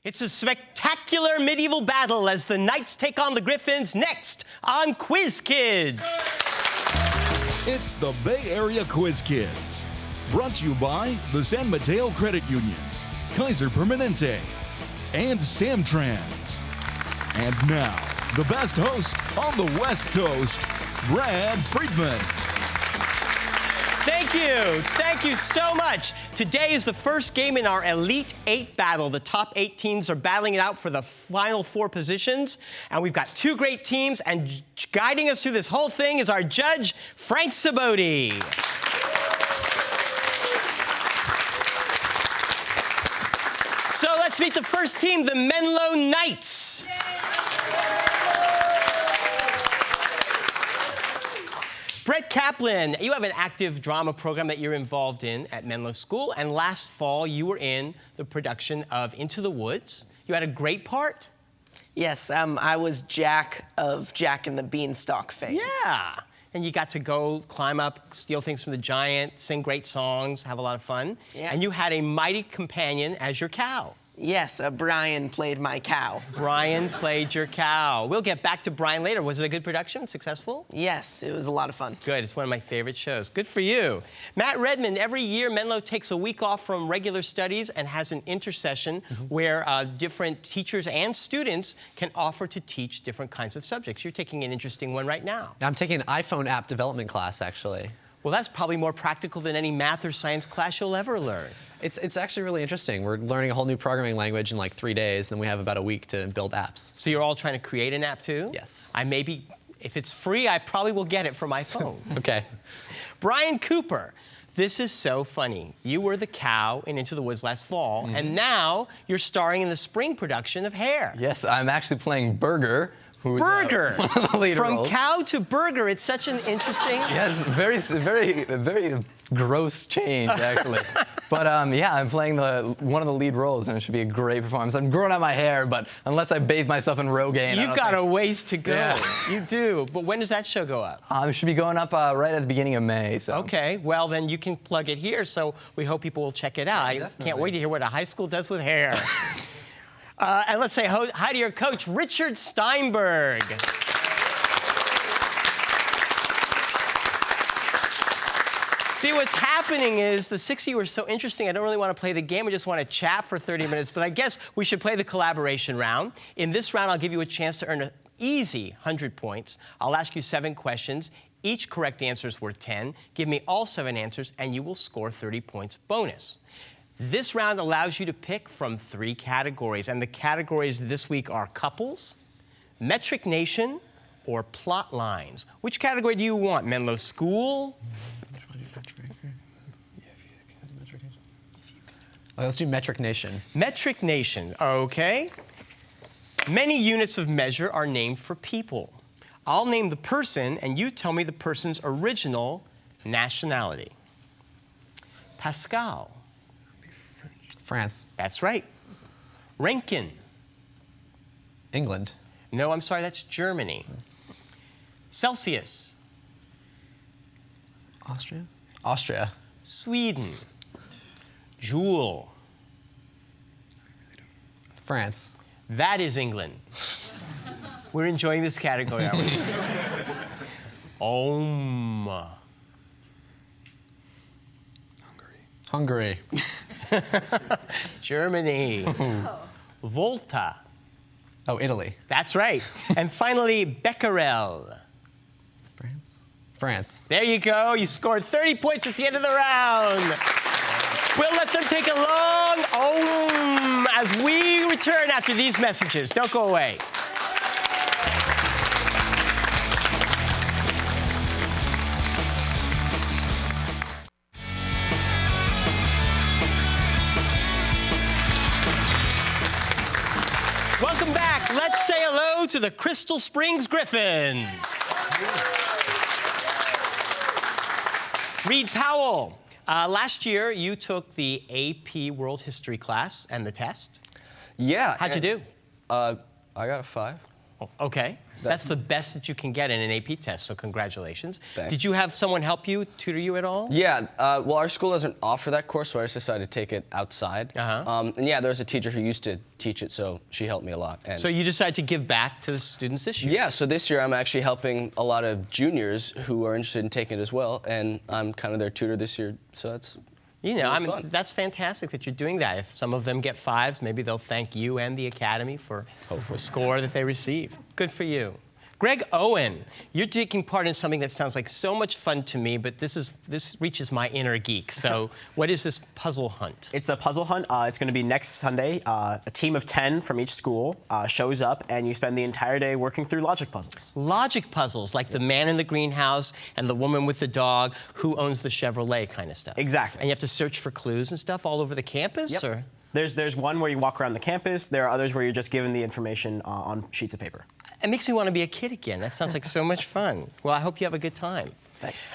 It's a spectacular medieval battle as the knights take on the griffins next on Quiz Kids. It's the Bay Area Quiz Kids. Brought to you by the San Mateo Credit Union, Kaiser Permanente, and Samtrans. And now, the best host on the West Coast, Brad Friedman. Thank you. Thank you so much. Today is the first game in our Elite 8 battle. The top 8 teams are battling it out for the final 4 positions. And we've got 2 great teams. And guiding us through this whole thing is our judge, Frank Saboti. So let's meet the first team, the Menlo Knights. Brett Kaplan, you have an active drama program that you're involved in at Menlo School, and last fall you were in the production of Into the Woods. You had a great part. Yes, I was Jack of Jack and the Beanstalk fame. Yeah, and you got to go climb up, steal things from the giant, sing great songs, have a lot of fun. Yeah. And you had a mighty companion as your cow. Yes, Brian played my cow. Brian played your cow. We'll get back to Brian later. Was it a good production? Successful? Yes, it was a lot of fun. Good. It's one of my favorite shows. Good for you. Matt Redmond, every year Menlo takes a week off from regular studies and has an intersession where different teachers and students can offer to teach different kinds of subjects. You're taking an interesting one right now. I'm taking an iPhone app development class, actually. Well, that's probably more practical than any math or science class you'll ever learn. It's actually really interesting. We're learning a whole new programming language in like 3 days, then we have about a week to build apps. So you're all trying to create an app too? Yes. If it's free, I probably will get it for my phone. Okay. Brian Cooper, this is so funny. You were the cow in Into the Woods last fall, and now you're starring in the spring production of Hair. Yes, I'm actually playing Burger. Who's, Burger! one of the lead From roles. cow to burger, it's such an interesting... Yes, very gross change, actually. But yeah, I'm playing one of the lead roles, and it should be a great performance. I'm growing out my hair, but unless I bathe myself in Rogaine, You've got a ways to go. Yeah. You do. But when does that show go up? It should be going up right at the beginning of May. So. Okay, well, then you can plug it here, so we hope people will check it out. I can't wait to hear what a high school does with hair. And let's say hi to your coach, Richard Steinberg. See, what's happening is the 6 of you are so interesting, I don't really want to play the game. I just want to chat for 30 minutes. But I guess we should play the collaboration round. In this round, I'll give you a chance to earn an easy 100 points. I'll ask you 7 questions. Each correct answer is worth 10. Give me all 7 answers, and you will score 30 points bonus. This round allows you to pick from 3 categories, and the categories this week are couples, metric nation, or plot lines. Which category do you want? Menlo School? Let's do Metric Nation. Metric nation, okay. Many units of measure are named for people. I'll name the person, and you tell me the person's original nationality. Pascal. France. That's right. Rankin. England. No, I'm sorry, that's Germany. Celsius. Austria. Austria. Sweden. Joule. France. That is England. We're enjoying this category, aren't we? Ohm. Hungary. Germany. Volta. Oh, Italy. That's right. And finally, Becquerel. France. France. There you go. You scored 30 points at the end of the round. We'll let them take a long ohm as we return after these messages. Don't go away. Welcome back. Let's say hello to the Crystal Springs Griffins. Reed Powell. Last year, you took the AP World History class and the test. Yeah. How'd you do? I got a 5. Okay. That's the best that you can get in an AP test, so congratulations. Thanks. Did you have someone help you, tutor you at all? Yeah, well, our school doesn't offer that course, so I just decided to take it outside. And yeah, there was a teacher who used to teach it, so she helped me a lot. And So you decided to give back to the students this year? yeah, so this year I'm actually helping a lot of juniors who are interested in taking it as well, and I'm kind of their tutor this year, so that's You know, I mean, fun. that's fantastic that you're doing that. If some of them get 5s, maybe they'll thank you and the Academy for the score that they received. Good for you. Greg Owen, you're taking part in something that sounds like so much fun to me, but this reaches my inner geek. So what is this puzzle hunt? It's a puzzle hunt. It's going to be next Sunday. A team of 10 from each school shows up, and you spend the entire day working through logic puzzles. Logic puzzles, like the man in the greenhouse and the woman with the dog, who owns the Chevrolet kind of stuff. Exactly. And you have to search for clues and stuff all over the campus? Yep. Or? There's one where you walk around the campus. There are others where you're just given the information on sheets of paper. It makes me want to be a kid again. That sounds like so much fun. Well, I hope you have a good time. Thanks.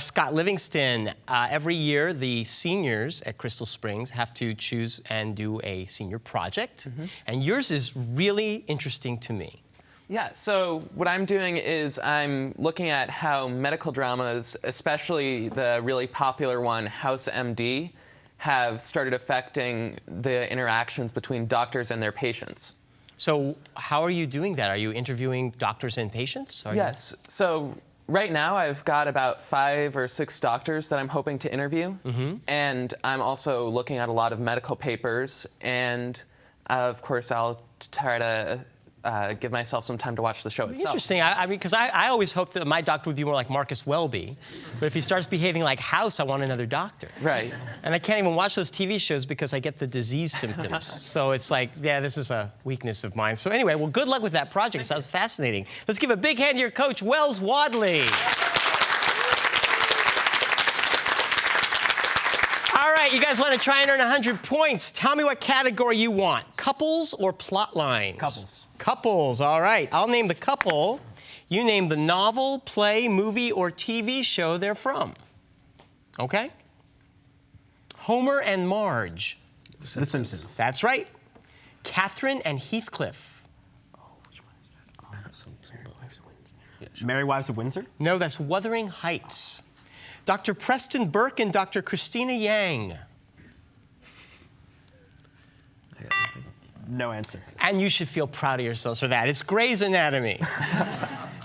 Scott Livingston, every year the seniors at Crystal Springs have to choose and do a senior project. And yours is really interesting to me. Yeah, so what I'm doing is I'm looking at how medical dramas, especially the really popular one, House MD, have started affecting the interactions between doctors and their patients. So how are you doing that? Are you interviewing doctors and patients? Yes. So right now I've got about 5 or 6 doctors that I'm hoping to interview. And I'm also looking at a lot of medical papers. And of course, I'll try to give myself some time to watch the show itself. Interesting. I mean, because I always hoped that my doctor would be more like Marcus Welby. But if he starts behaving like House, I want another doctor. Right. And I can't even watch those TV shows because I get the disease symptoms. So it's like, yeah, this is a weakness of mine. So anyway, well, good luck with that project. It sounds fascinating. Let's give a big hand to your coach, Wells Wadley. All right, you guys want to try and earn 100 points. Tell me what category you want. Couples or plot lines? Couples. Couples, all right. I'll name the couple. You name the novel, play, movie, or TV show they're from. Okay? Homer and Marge. The Simpsons. That's right. Catherine and Heathcliff. Merry Wives of Windsor. No, that's Wuthering Heights. Dr. Preston Burke and Dr. Christina Yang. No answer. And you should feel proud of yourselves for that. It's Grey's Anatomy.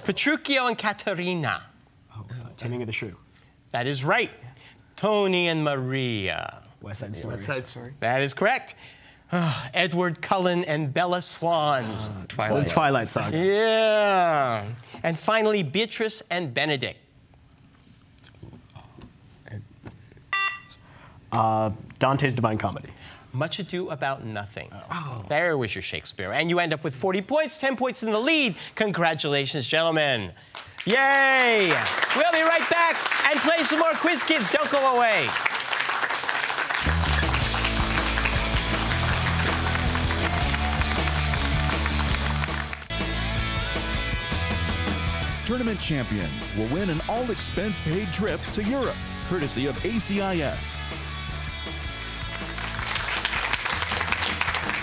Petruchio and Katerina. Taming of the Shrew. That is right. Tony and Maria. West Side Story. West Side Story. That is correct. Edward Cullen and Bella Swan. The Twilight Saga. Yeah. And finally, Beatrice and Benedict. Dante's Divine Comedy. Much Ado About Nothing. There was your Shakespeare. And you end up with 40 points, 10 points in the lead. Congratulations, gentlemen. Yay! We'll be right back and play some more Quiz Kids. Don't go away. Tournament champions will win an all-expense-paid trip to Europe, courtesy of ACIS.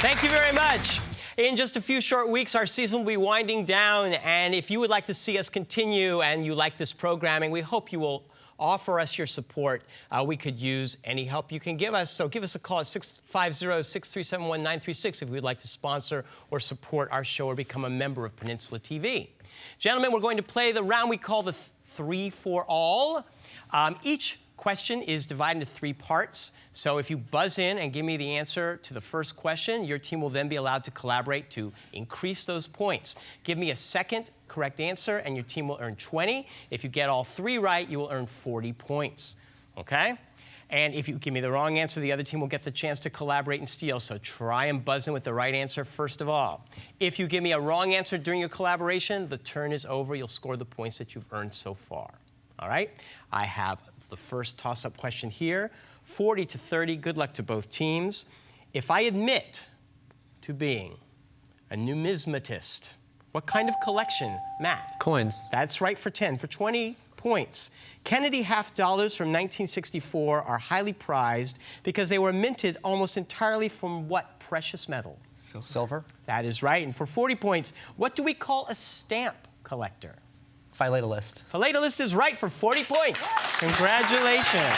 Thank you very much. In just a few short weeks, our season will be winding down. And if you would like to see us continue and you like this programming, we hope you will offer us your support. We could use any help you can give us. So give us a call at 650-637-1936 if you would like to sponsor or support our show or become a member of Peninsula TV. Gentlemen, we're going to play the round we call the 3-for-all. Each question is divided into 3 parts. So if you buzz in and give me the answer to the first question, your team will then be allowed to collaborate to increase those points. Give me a second correct answer and your team will earn 20. If you get all 3 right, you will earn 40 points. Okay? And if you give me the wrong answer, the other team will get the chance to collaborate and steal. So try and buzz in with the right answer first of all. If you give me a wrong answer during your collaboration, the turn is over. You'll score the points that you've earned so far. All right? I have the first toss-up question here. 40 to 30. Good luck to both teams. If I admit to being a numismatist, what kind of collection, Matt? Coins. That's right for 10. For 20 points. Kennedy half dollars from 1964 are highly prized because they were minted almost entirely from what precious metal? Silver. That is right. And for 40 points, what do we call a stamp collector? Philatelist. Philatelist is right for 40 points. Congratulations.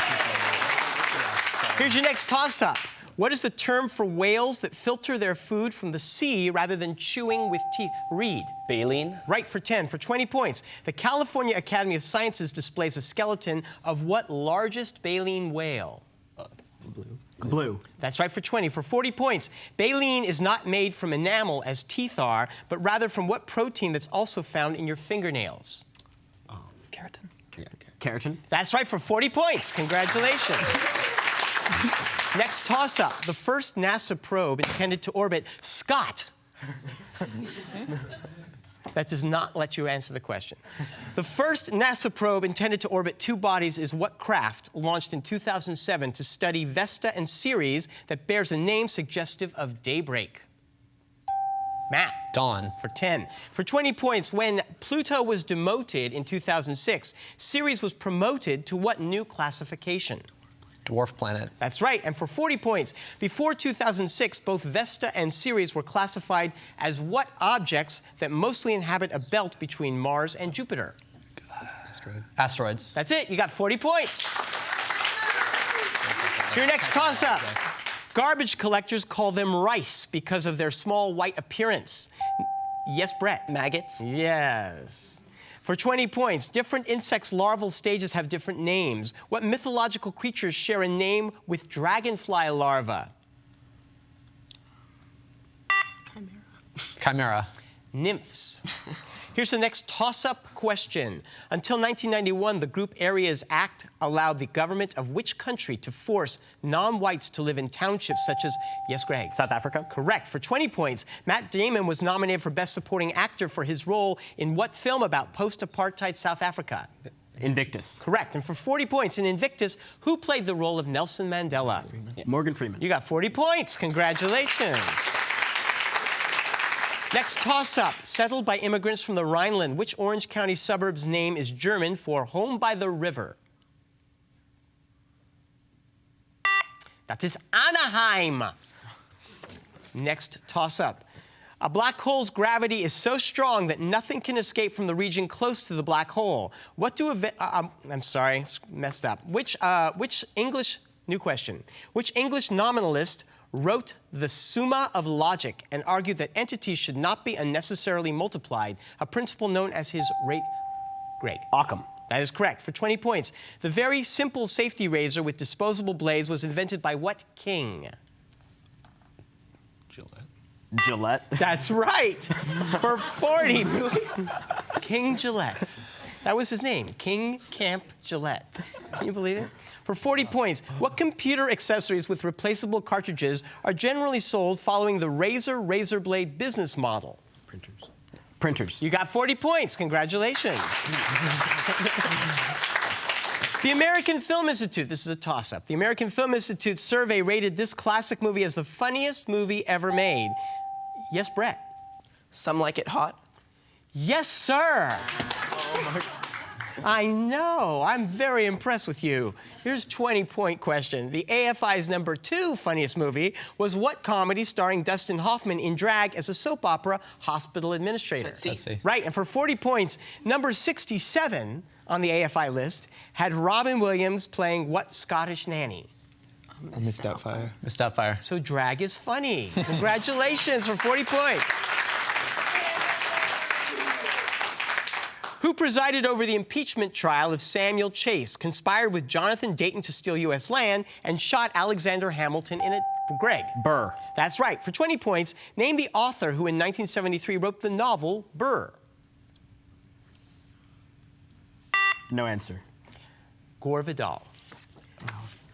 Here's your next toss-up. What is the term for whales that filter their food from the sea rather than chewing with teeth? Read. Baleen. Right for 10. For 20 points, the California Academy of Sciences displays a skeleton of what largest baleen whale? Blue. That's right for 20. For 40 points, baleen is not made from enamel as teeth are, but rather from what protein that's also found in your fingernails? Keratin. Keratin. That's right for 40 points. Congratulations. Next toss-up. The first NASA probe intended to orbit Scott. That does not let you answer the question. The first NASA probe intended to orbit two bodies is what craft launched in 2007 to study Vesta and Ceres that bears a name suggestive of daybreak? Matt. Dawn. For 10. For 20 points, when Pluto was demoted in 2006, Ceres was promoted to what new classification? Dwarf planet. That's right. And for 40 points, before 2006, both Vesta and Ceres were classified as what objects that mostly inhabit a belt between Mars and Jupiter? Asteroids. That's it. You got 40 points. Your next toss-up. Garbage collectors call them rice because of their small white appearance. Yes, Brett? Maggots. Yes. For 20 points, different insects' larval stages have different names. What mythological creatures share a name with dragonfly larvae? Chimera. Nymphs. Here's the next toss-up question. Until 1991, the Group Areas Act allowed the government of which country to force non-whites to live in townships such as, yes, Greg? South Africa. Correct. For 20 points, Matt Damon was nominated for Best Supporting Actor for his role in what film about post-apartheid South Africa? Invictus. Correct. And for 40 points, in Invictus, who played the role of Nelson Mandela? Morgan Freeman. You got 40 points. Congratulations. Next toss-up. Settled by immigrants from the Rhineland, which Orange County suburb's name is German for home by the river? That is Anaheim. Next toss-up. A black hole's gravity is so strong that nothing can escape from the region close to the black hole. What do I'm sorry, messed up. Which English, new question. Which English nominalist wrote the Summa of Logic and argued that entities should not be unnecessarily multiplied, a principle known as his rate? Greg. Occam. That is correct. For 20 points, the very simple safety razor with disposable blades was invented by what king? Gillette. That's right. For 40, King Gillette. That was his name, King Camp Gillette. Can you believe it? For 40 points, what computer accessories with replaceable cartridges are generally sold following the razor blade business model? Printers. You got 40 points. Congratulations. The American Film Institute, this is a toss-up. The American Film Institute survey rated this classic movie as the funniest movie ever made. Yes, Brett? Some Like It Hot. Yes, sir. I know. I'm very impressed with you. Here's a 20-point question. The AFI's #2 funniest movie was what comedy starring Dustin Hoffman in drag as a soap opera hospital administrator? Let's see. Right, and for 40 points, number 67 on the AFI list had Robin Williams playing what Scottish nanny? Miss Doubtfire. Miss Doubtfire. So drag is funny. Congratulations for 40 points. Who presided over the impeachment trial of Samuel Chase, conspired with Jonathan Dayton to steal U.S. land, and shot Alexander Hamilton in it? Greg. Burr. That's right. For 20 points, name the author who in 1973 wrote the novel Burr. No answer. Gore Vidal.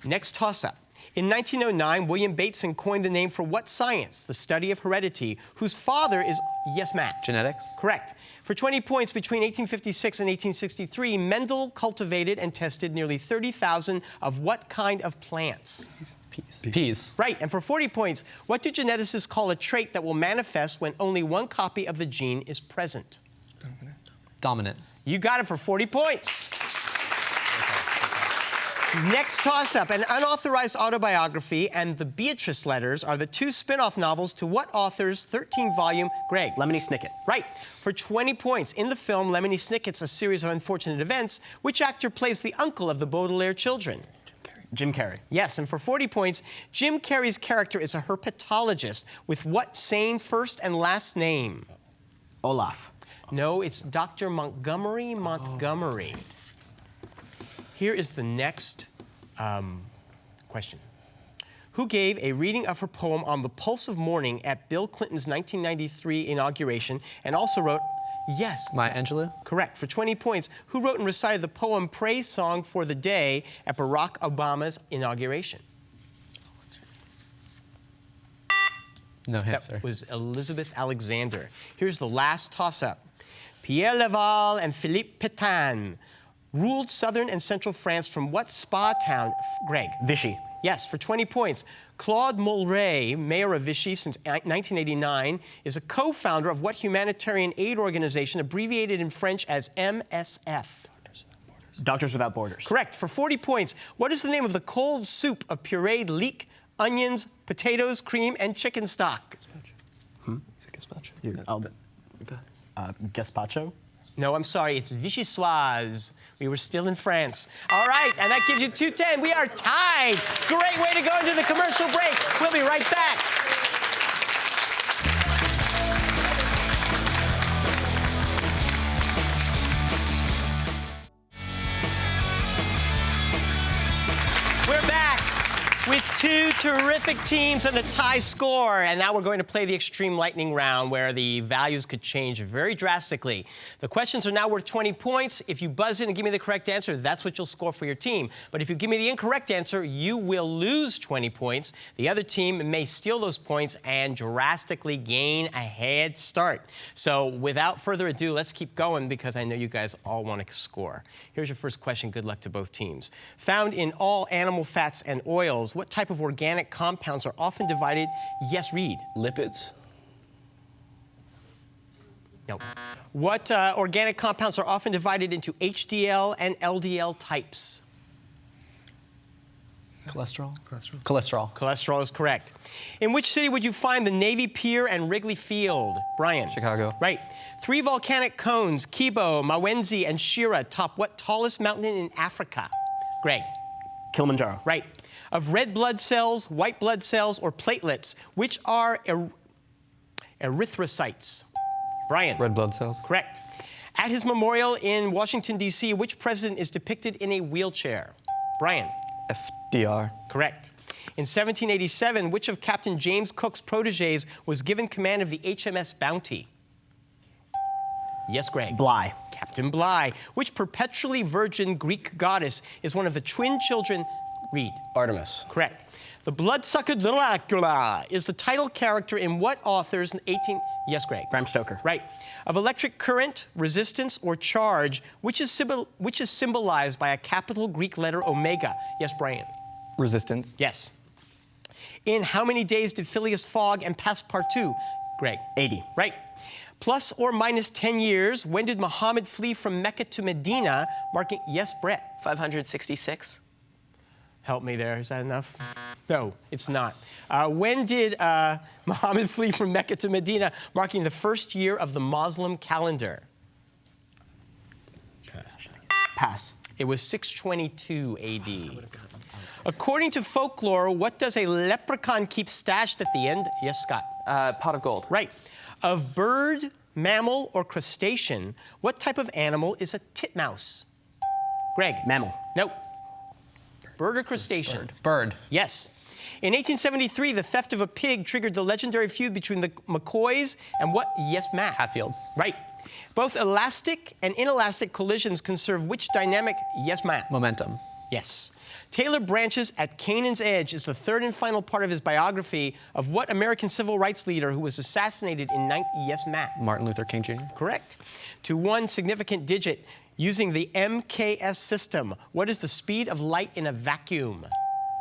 Next toss-up. In 1909, William Bateson coined the name for what science? The study of heredity, whose father is, yes, Matt? Genetics. Correct. For 20 points, between 1856 and 1863, Mendel cultivated and tested nearly 30,000 of what kind of plants? Peas. Right, and for 40 points, what do geneticists call a trait that will manifest when only one copy of the gene is present? Dominant. You got it for 40 points. Next toss-up, an unauthorized autobiography and the Beatrice letters are the two spin-off novels to what author's 13-volume, Greg? Lemony Snicket. Right. For 20 points, in the film Lemony Snicket's A Series of Unfortunate Events, which actor plays the uncle of the Baudelaire children? Jim Carrey. Yes, and for 40 points, Jim Carrey's character is a herpetologist with what same first and last name? Olaf. No, it's Dr. Montgomery. Here is the next question. Who gave a reading of her poem On the Pulse of Morning at Bill Clinton's 1993 inauguration and also wrote, yes. Maya Angelou? Correct. For 20 points, who wrote and recited the poem Praise Song for the Day at Barack Obama's inauguration? No That answer. was Elizabeth Alexander. Here's the last toss-up. Pierre Laval and Philippe Pétain ruled southern and central France from what spa town, Greg? Vichy. Yes, for 20 points. Claude Molray, mayor of Vichy since 1989, is a co-founder of what humanitarian aid organization abbreviated in French as MSF? Doctors Without Borders. Correct. For 40 points, what is the name of the cold soup of pureed leek, onions, potatoes, cream, and chicken stock? Gazpacho. No, I'm sorry, it's vichyssoise. We were still in France. All right, and that gives you 210. We are tied. Great way to go into the commercial break. We'll be right back. We're back with two terrific teams and a tie score. And now we're going to play the Extreme Lightning round where the values could change very drastically. The questions are now worth 20 points. If you buzz in and give me the correct answer, that's what you'll score for your team. But if you give me the incorrect answer, you will lose 20 points. The other team may steal those points and drastically gain a head start. So without further ado, let's keep going because I know you guys all want to score. Here's your first question. Good luck to both teams. Found in all animal fats and oils, what type of organic compounds are often divided? Yes, read. Lipids. No. What organic compounds are often divided into HDL and LDL types? Cholesterol? Cholesterol. Cholesterol is correct. In which city would you find the Navy Pier and Wrigley Field? Brian. Chicago. Right. Three volcanic cones, Kibo, Mawenzi, and Shira, top what tallest mountain in Africa? Greg. Kilimanjaro. Right. Of red blood cells, white blood cells, or platelets, which are erythrocytes? Brian. Red blood cells. Correct. At his memorial in Washington, D.C., which president is depicted in a wheelchair? Brian. FDR. Correct. In 1787, which of Captain James Cook's protégés was given command of the HMS Bounty? Yes, Greg. Bligh. Captain Bligh. Which perpetually virgin Greek goddess is one of the twin children? Read. Artemis. Correct. The bloodsucker Dracula is the title character in what author's 18... Yes, Greg. Bram Stoker. Right. Of electric current, resistance, or charge, which is symbolized by a capital Greek letter omega? Yes, Brian. Resistance. Yes. In how many days did Phileas Fogg and Passepartout? Greg. 80. Right. Plus or minus 10 years, when did Muhammad flee from Mecca to Medina, marking... Yes, Brett. 566. Help me there. Is that enough? No, it's not. When did Muhammad flee from Mecca to Medina, marking the first year of the Muslim calendar? Pass. It was 622 AD. According to folklore, what does a leprechaun keep stashed at the end? Yes, Scott. Pot of gold. Right. Of bird, mammal, or crustacean, what type of animal is a titmouse? Greg. Mammal. Nope. Bird or crustacean? Bird. Yes. In 1873, the theft of a pig triggered the legendary feud between the McCoys and what? Yes, Matt. Hatfields. Right. Both elastic and inelastic collisions conserve which dynamic? Yes, Matt. Momentum. Yes. Taylor Branches at Canaan's Edge is the third and final part of his biography of what American civil rights leader who was assassinated in Yes, Matt. Martin Luther King Jr. Correct. To one significant digit, using the MKS system, what is the speed of light in a vacuum?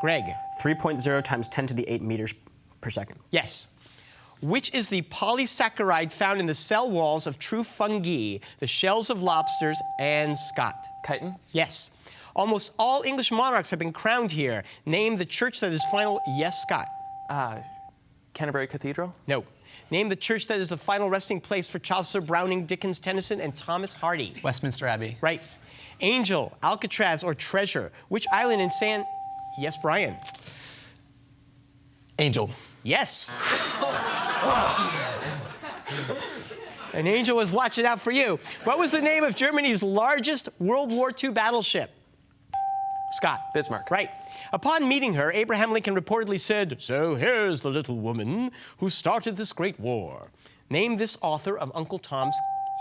Greg. 3.0 times 10 to the 8 meters per second. Yes. Which is the polysaccharide found in the cell walls of true fungi, the shells of lobsters, and Scott? Chitin. Yes. Almost all English monarchs have been crowned here. Name the church that is final. Yes, Scott. Canterbury Cathedral? No. Name the church that is the final resting place for Chaucer, Browning, Dickens, Tennyson, and Thomas Hardy. Westminster Abbey. Right. Angel, Alcatraz, or Treasure. Which island in San... Yes, Brian. Angel. Yes. An angel was watching out for you. What was the name of Germany's largest World War II battleship? Scott. Bismarck. Right. Upon meeting her, Abraham Lincoln reportedly said, "So here's the little woman who started this great war." Name this author of Uncle Tom's...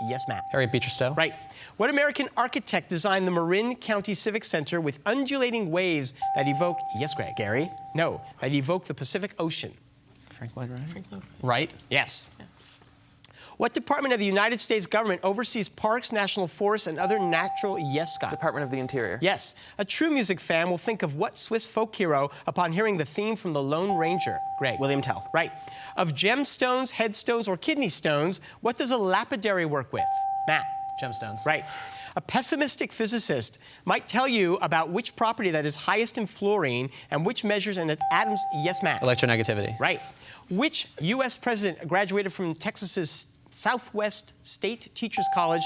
Yes, Matt. Harriet Beecher Stowe. Right. What American architect designed the Marin County Civic Center with undulating waves that evoke... Yes, Greg. Gary? No, that evoke the Pacific Ocean. Frank Lloyd Wright. Right. Yes. What department of the United States government oversees parks, national forests, and other natural... Yes, Scott. Department of the Interior. Yes. A true music fan will think of what Swiss folk hero upon hearing the theme from The Lone Ranger? Greg. William Tell. Right. Of gemstones, headstones, or kidney stones, what does a lapidary work with? Matt. Gemstones. Right. A pessimistic physicist might tell you about which property that is highest in fluorine and which measures an atom's... Yes, Matt. Electronegativity. Right. Which U.S. president graduated from Texas's Southwest State Teachers College?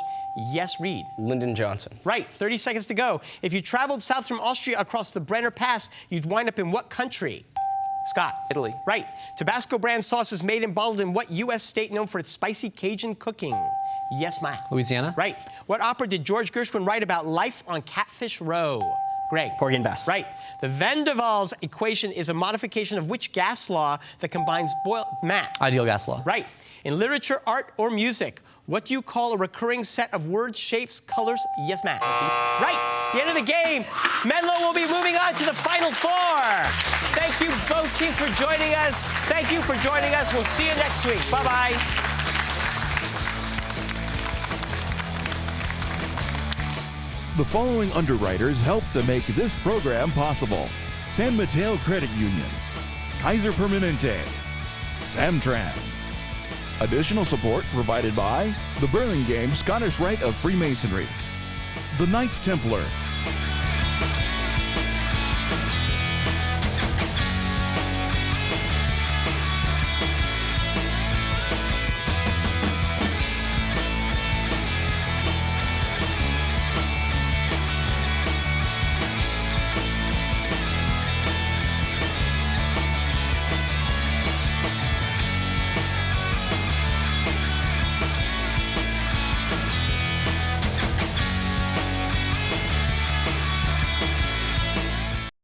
Yes, Reed. Lyndon Johnson. Right. 30 seconds to go. If you traveled south from Austria across the Brenner Pass, you'd wind up in what country? Scott. Italy. Right. Tabasco brand sauce is made and bottled in what U.S. state known for its spicy Cajun cooking? Yes, Matt. Louisiana. Right. What opera did George Gershwin write about life on Catfish Row? Greg. Porgy and Bess. Right. The Van der Waals equation is a modification of which gas law that combines Matt. Ideal gas law. Right. In literature, art, or music, what do you call a recurring set of words, shapes, colors? Yes, Matt. Right. The end of the game. Menlo will be moving on to the Final Four. Thank you both teams for joining us. Thank you for joining us. We'll see you next week. Bye-bye. The following underwriters helped to make this program possible: San Mateo Credit Union, Kaiser Permanente, Samtrans. Additional support provided by the Burlingame Scottish Rite of Freemasonry, the Knights Templar,